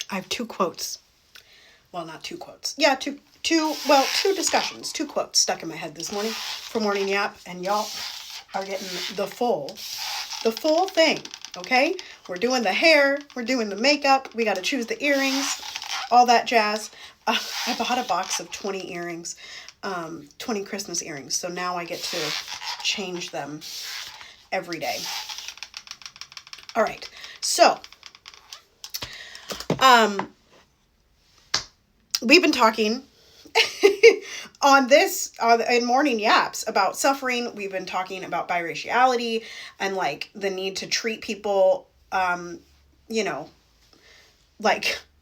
I have two quotes. Well, not two quotes. Yeah, two discussions, two quotes stuck in my head this morning for Morning Yap, and y'all are getting the full thing, okay? We're doing the hair, we're doing the makeup, we got to choose the earrings, all that jazz. I bought a box of 20 earrings, 20 Christmas earrings, so now I get to change them every day. All right, so we've been talking in Morning Yaps about suffering. We've been talking about biraciality and like the need to treat people,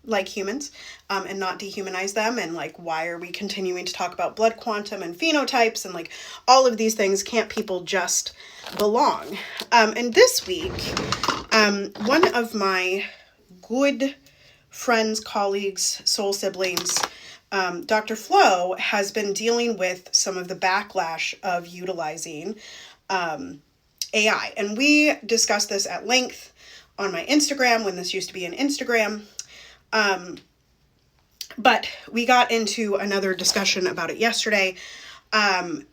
like humans, and not dehumanize them. And like, why are we continuing to talk about blood quantum and phenotypes and like all of these things? Can't people just belong? And this week, one of my good friends, colleagues, soul siblings, Dr. Flo, has been dealing with some of the backlash of utilizing AI. And we discussed this at length on my Instagram when this used to be an Instagram. But we got into another discussion about it yesterday. And,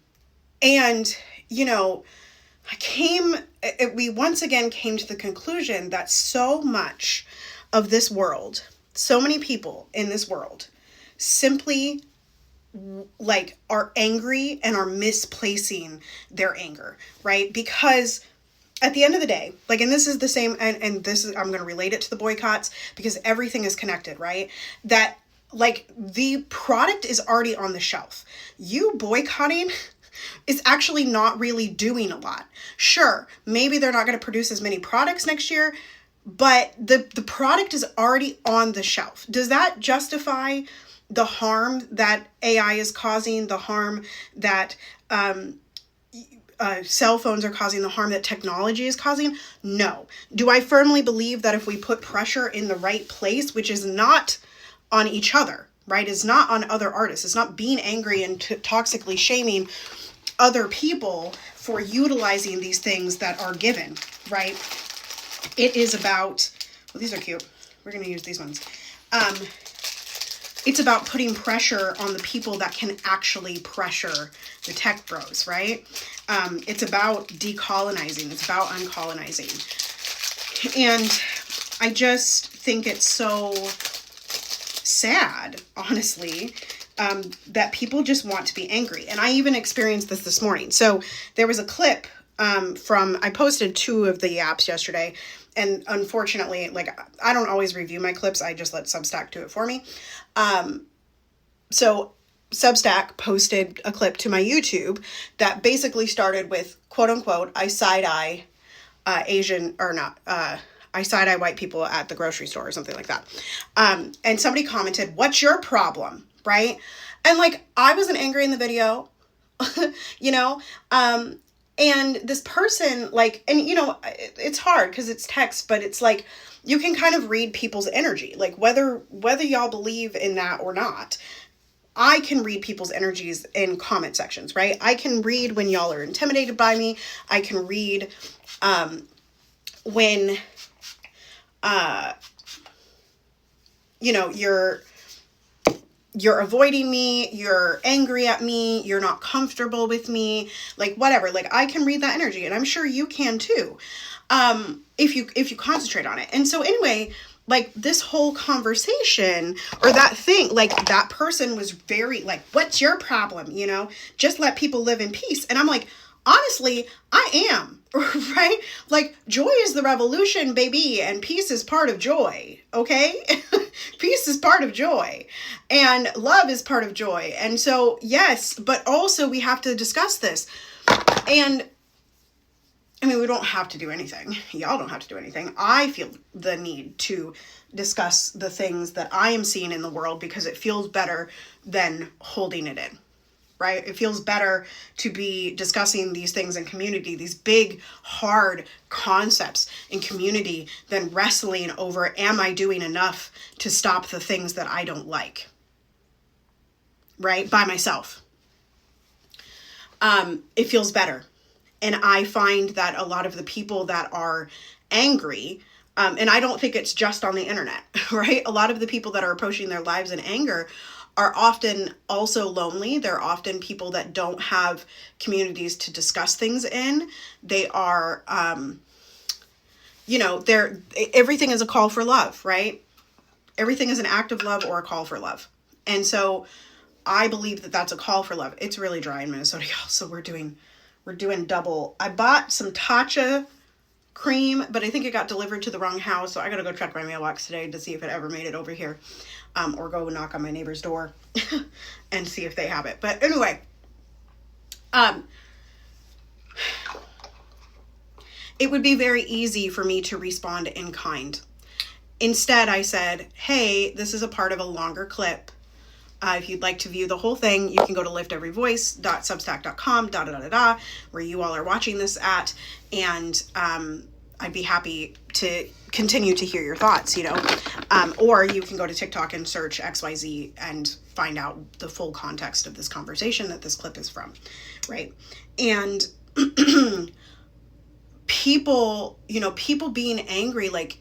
we once again came to the conclusion that so much of this world, so many people in this world simply like are angry and are misplacing their anger, right? Because at the end of the day, like, and this is the same, and this is, I'm going to relate it to the boycotts because everything is connected, right? That like the product is already on the shelf. You boycotting is actually not really doing a lot. Sure, maybe they're not going to produce as many products next year, but the product is already on the shelf. Does that justify the harm that AI is causing, the harm that cell phones are causing, the harm that technology is causing? No. Do I firmly believe that if we put pressure in the right place, which is not on each other, right? It's not on other artists. It's not being angry and toxically shaming other people for utilizing these things that are given, right? It is about, well, these are cute. We're going to use these ones. It's about putting pressure on the people that can actually pressure the tech bros, right? It's about decolonizing. It's about uncolonizing. And I just think it's so sad, honestly, that people just want to be angry. And I even experienced this morning. So there was a clip I posted 2 of the yaps yesterday. And unfortunately, like, I don't always review my clips. I just let Substack do it for me. So Substack posted a clip to my YouTube that basically started with, quote unquote, I side-eye I side-eye white people at the grocery store or something like that. And somebody commented, what's your problem? Right? And like, I wasn't angry in the video, and this person, like, and it's hard because it's text, but it's like, you can kind of read people's energy, like whether y'all believe in that or not. I can read people's energies in comment sections, right? I can read when y'all are intimidated by me. I can read when you're avoiding me, you're angry at me, you're not comfortable with me, like whatever. Like, I can read that energy, and I'm sure you can too, if you concentrate on it. And so anyway, like, this whole conversation or that thing, like, that person was very like, what's your problem? Just let people live in peace. And I'm like, honestly, I am, right? Like, joy is the revolution, baby, and peace is part of joy, okay? Peace is part of joy, and love is part of joy. And so, yes, but also we have to discuss this. And I mean, we don't have to do anything. Y'all don't have to do anything. I feel the need to discuss the things that I am seeing in the world because it feels better than holding it in. Right? It feels better to be discussing these things in community, these big, hard concepts in community, than wrestling over, am I doing enough to stop the things that I don't like? Right? By myself. It feels better. And I find that a lot of the people that are angry And I don't think it's just on the internet, right? A lot of the people that are approaching their lives in anger are often also lonely. They're often people that don't have communities to discuss things in. They are, everything is a call for love, right? Everything is an act of love or a call for love. And so I believe that that's a call for love. It's really dry in Minnesota, y'all. So we're doing double. I bought some Tatcha cream, but I think it got delivered to the wrong house. So I got to go check my mailbox today to see if it ever made it over here, or go knock on my neighbor's door and see if they have it. But anyway, it would be very easy for me to respond in kind. Instead, I said, hey, this is a part of a longer clip. If you'd like to view the whole thing, you can go to lifteveryvoice.substack.com, where you all are watching this at, and I'd be happy to continue to hear your thoughts, or you can go to TikTok and search XYZ and find out the full context of this conversation that this clip is from, right? And people being angry, like,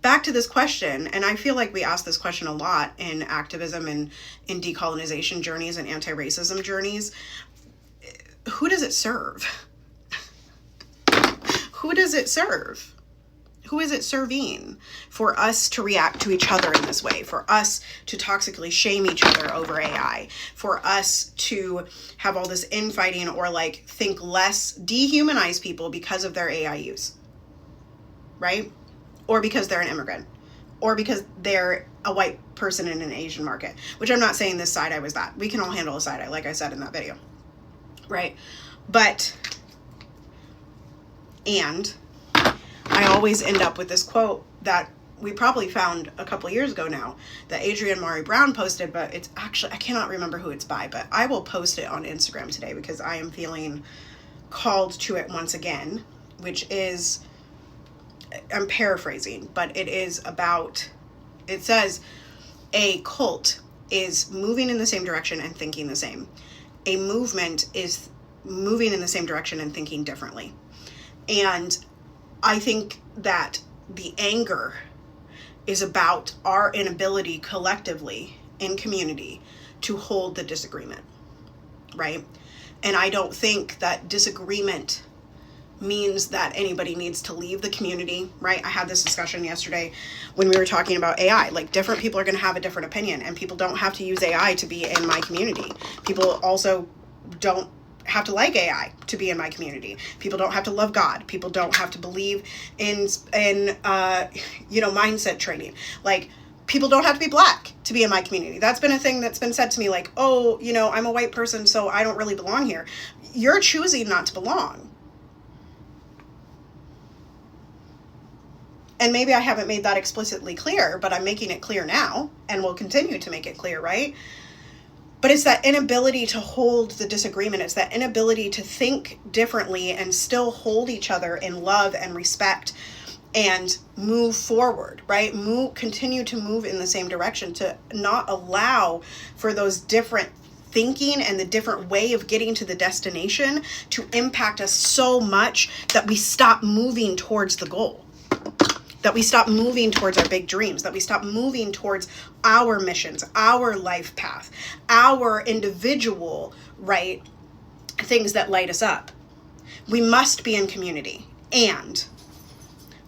back to this question, and I feel like we ask this question a lot in activism and in decolonization journeys and anti-racism journeys. Who does it serve? Who does it serve? Who is it serving for us to react to each other in this way? For us to toxically shame each other over AI? For us to have all this infighting or like think less, dehumanize people because of their AI use, right? Or because they're an immigrant, or because they're a white person in an Asian market, which I'm not saying this side eye was that. We can all handle a side eye, like I said in that video, right? But, and I always end up with this quote that we probably found a couple years ago now, that Adrienne Mari Brown posted, but it's actually, I cannot remember who it's by, but I will post it on Instagram today because I am feeling called to it once again, which is, I'm paraphrasing, but it is about, it says, a cult is moving in the same direction and thinking the same. A movement is moving in the same direction and thinking differently. And I think that the anger is about our inability collectively in community to hold the disagreement, right? And I don't think that disagreement means that anybody needs to leave the community, right? I had this discussion yesterday when we were talking about AI. Like, different people are going to have a different opinion, and people don't have to use AI to be in my community. People also don't have to like AI to be in my community. People don't have to love God. People don't have to believe in mindset training. Like, people don't have to be black to be in my community. That's been a thing that's been said to me, like, oh, I'm a white person, so I don't really belong here. You're choosing not to belong. And maybe I haven't made that explicitly clear, but I'm making it clear now and will continue to make it clear, right? But it's that inability to hold the disagreement. It's that inability to think differently and still hold each other in love and respect and move forward, right? Continue to move in the same direction, to not allow for those different thinking and the different way of getting to the destination to impact us so much that we stop moving towards the goal. That we stop moving towards our big dreams, that we stop moving towards our missions, our life path, our individual, right, things that light us up. We must be in community. And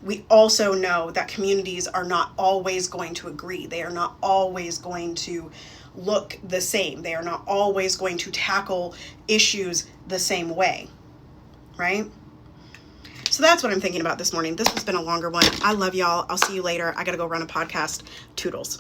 we also know that communities are not always going to agree. They are not always going to look the same. They are not always going to tackle issues the same way, right? So that's what I'm thinking about this morning. This has been a longer one. I love y'all. I'll see you later. I got to go run a podcast. Toodles.